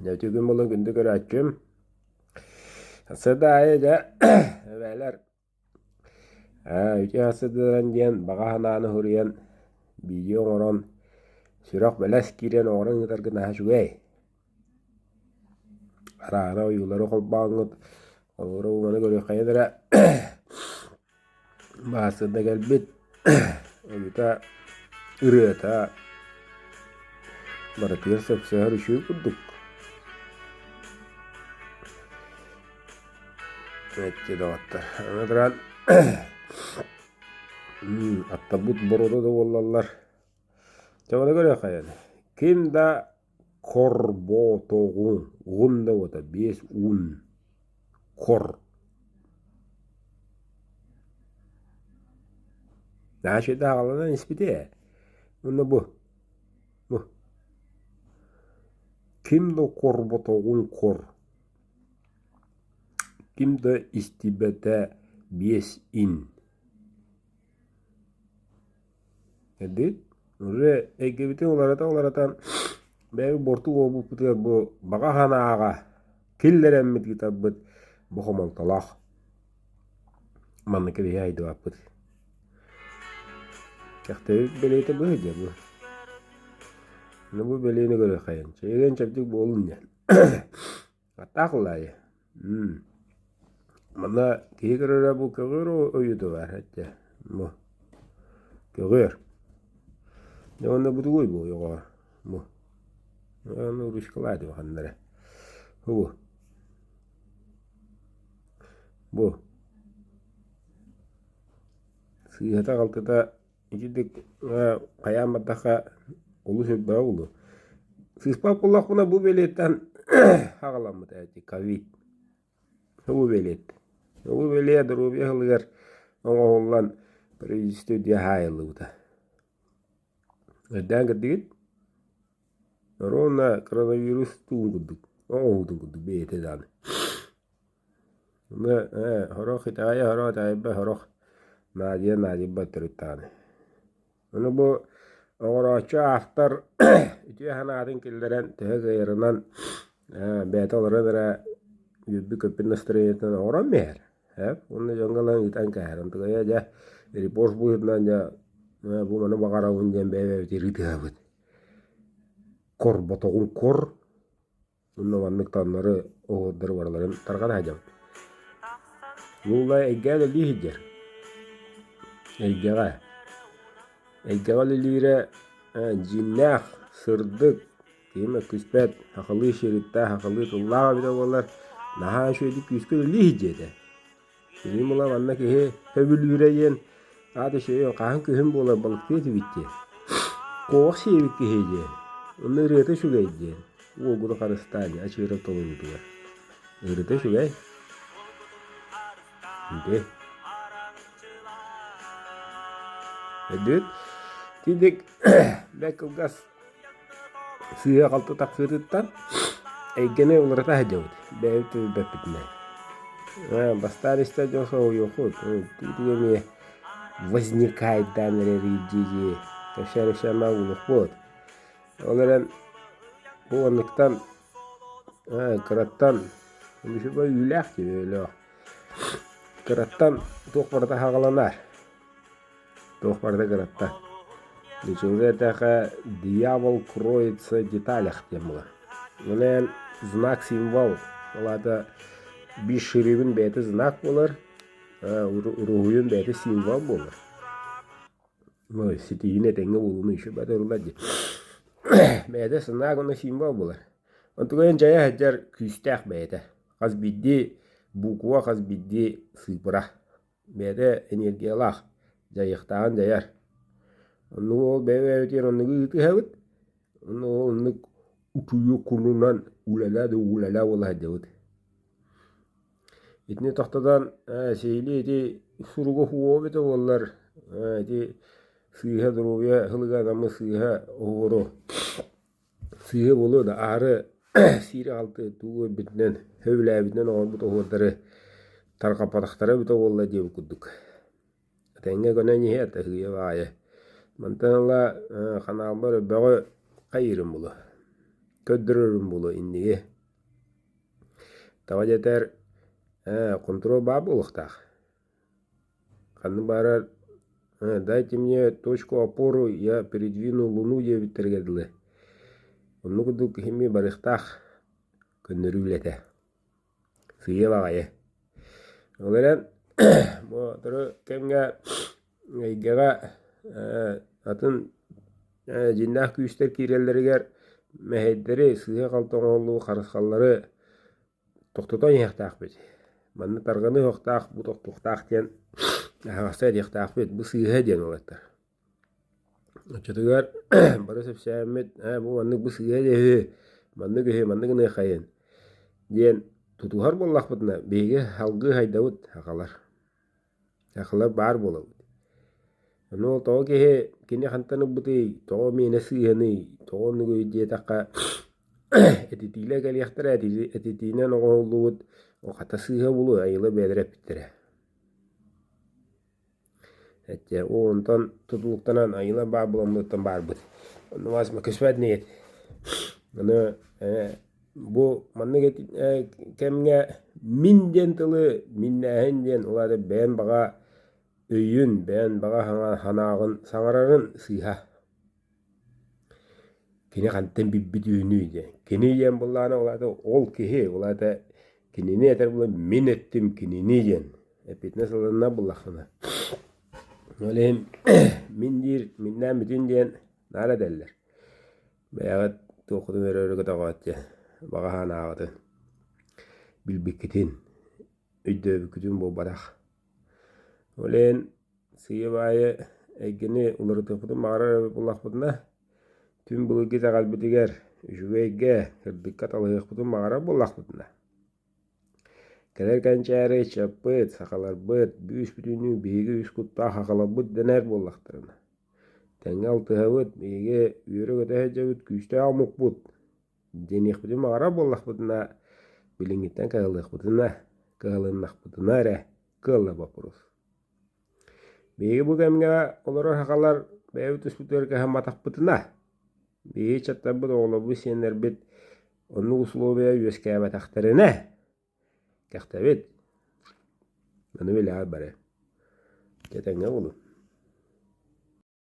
Nötügün bulun gündü görüyorum. Hasırda ayıca beyler. Üçü hasırdıran diyen bağa hananı hurriyen bilyon oran sürok beles kiren oran yıtargı naha şugay. Arağına uyuları kolbağınıt. Olur umanı görüyor kaydıra. Basırda gelbit. Uyuta ırıta. Baratıyor sapsahar üşüyor kurduk. Etçe dağıttı. Anladıran. Attabut boroda da vallallar. Çabana göre kayan. Kim da korbotoğun. Un da vata. Bes un. Kor. Naşede ağlanan ismi de. Onu bu. Bu. Kim da korbotoğun kor. Kim da istibete bes in. Edit. Ure egebitin olaratan bebi bortu bu putar bu baga hana aga killeren mit kitabet bu homol talak manne kedi haydu apet kahte belete bu hece bu ne bu belene göre kayan çeygen çaptık bu olun ya atakla ya manna kegere bu kegere oyudu var hatta bu kegere ne onda bu duy bu yoga bu onu rüşkaladı hanlara bu bu sıyata kaltıda içindik kayamattaka oluşup da oldu. Sıspak kulak buna bu beletten hağalanmı da kavit. Bu belet. Bu beleye durup yahılıgar ona olan bir stüdyo hayırlı bu da. Neden gittik? Rona koronavirüs tuğunduk. Oğuduk beyte zane. Horok hitaya horok taybe horok. Nadiye batırıttanı. Onu bu oğraçı aftar ütüye hanadın kilderen tehe gayırınan beyte olarak yübbü köpün nastırıyeten oğran meher. Onu jongalan gitan kahar. Onu tıkaya ja report buyurdan ja bu mana bakara unjen bebe tiriti habit. Kor botoğun kor. Onu vanlık tanları oğudları varların tarkan hacam. Yolda eggele lihicir. Eggele lire cinnak, sırdık, kime küspet, hakalı şeritte, hakalı tullağa bir de varlar. Naha şöyle küskü lihicede. Benim ola vanna ki hebül yüreyen adı şey yok. Kahın kühüm bola balık diyeti bitti. Kovak şey bitti hece. Onu ırıta şu gaydi. O gudu karıstani açıra tolu gidiyor. Irıta şu gay. Şimdi. Edit. Tidik bekılgas suya kaltı takfiritten gene olarak da hacavut. Beytu bepitne. Bastar işte josa yok. Tidiyemi возникает данные ридиги. Taşar şama ulukbot. Onların bu anlıktan kırattan bir şey böyle yülek gibi öyle. Kırattan tohbarda hağalanar. Tohbarda kırattan. Geçiyorlar da diyavol кроется в деталях temler. Onların znak simbol. Olada bir şiribin beti znak olur. Ruhuyun beti simbol olur. Böyle siti yine denge bulunu işi bedel olacak. Beti znak onu simbol olur. Untuk yang jaya hajar küstek beti. Kaz biddi bukwa kaz biddi sıpırah. Beti energiyalah. Jayıktan jayar. Onu ol bebe ötüyen onu gıtı havut. Onu utuyu kununan ulala ola hacavut. İtni tahtadan şeyli eti surugu huo bete ollar. Eti sıyha duruya hılga adamı sıyha oğuru. Sıyha bolu da ağrı siri altı tuğu bitnen hövle bitnen oğur buta oğurları tarkapataklara bite olla diye kuduk. Tenge gönen yihe tahıya vaya. Mantanla kanalları bağı kayırım bulu. Köddürürüm bulu indiği. Тавадетер контроль бабы улықтақ. Қанны барар, дайте мне точку опору, я передвину Луну дебіттергеділі. Оны күдік кемі барықтақ көннөрүлете. Сүйе бағайы. Оларен, бұл тұры кемге айгаға атын жиннақ күйістер кейрелдерігер мәхейдері сүйе қалтың олу қарысқалары тоқтотон яқтақ бет. Манны тарғаны оқтақ, бұл тоқтақтақ ден ағастай яқтақ бет, бұл сүйе ден олаттар. Очатығар бары сөпсәмет, бұл манны бұл сүйе де манны гыны қайын. Ден тутухар боллақ бұтына бейге халғы хайдауыт ақалар. Ақалар бар болауыт. Оны ол тоғы кеге кене қантаны бұты, тоғы мені сүйені, тоғы нүгі детаққа этитиле кәлияқтыр этитинен оғылуыт, о қата сүйе болу айылы бәдіріп біттірі. Әтте, о онтан тұтылықтанан айылы бар бұламыдықтан бар бұд. Оны вазма көспәд нейет. Оны bu manne kemge minden tılı minnehenden olады ben bağa öyün ben bağa hanağın sanararın sıyha kene kanten bibbit öyünüydü kene yen bullana olады ol kehe olады keneni yeter bulla min ettim keneni yen epitne salına bullakına öyle mindir minnen bütün diyen nara derler bayağı tokudu verörü kadar Бағахан ағыды. Білбеккетін, өйді бүкітін бұл барақ. Олен сүйе байы әйгені ұлыры тұқыдың мағарар бұлақ бұдына түн бұлығы тағал бітігер жүгейге кірдікка талығық бұдың мағарар бұлақ бұдына. Кәдер кәнчәрі чаппыт, сақалар бұд, бүйіс бүтіні бейгі үс құтта қақала бұд дәнәр бұлақтырына. Тәңі алтыға бұд, бейге үйірі көтәхе жәуіт күшті алмық бұд. Денег бұдың мағара боллақ бұдына білінгеттен кағылық бұдына кағылыннақ бұдына әрі кағылы бапырыз. Бейгі бұл кәмге олар хақалар бәйі түс бұтыр кәхі матақ бұдына. Бейгі чаттар бұд оғылы бұл сенер бет оны ұсылу бәйі өз кәбі тақтарына кәқті бет. Оны білі ағы бәрі. Кетенге болу.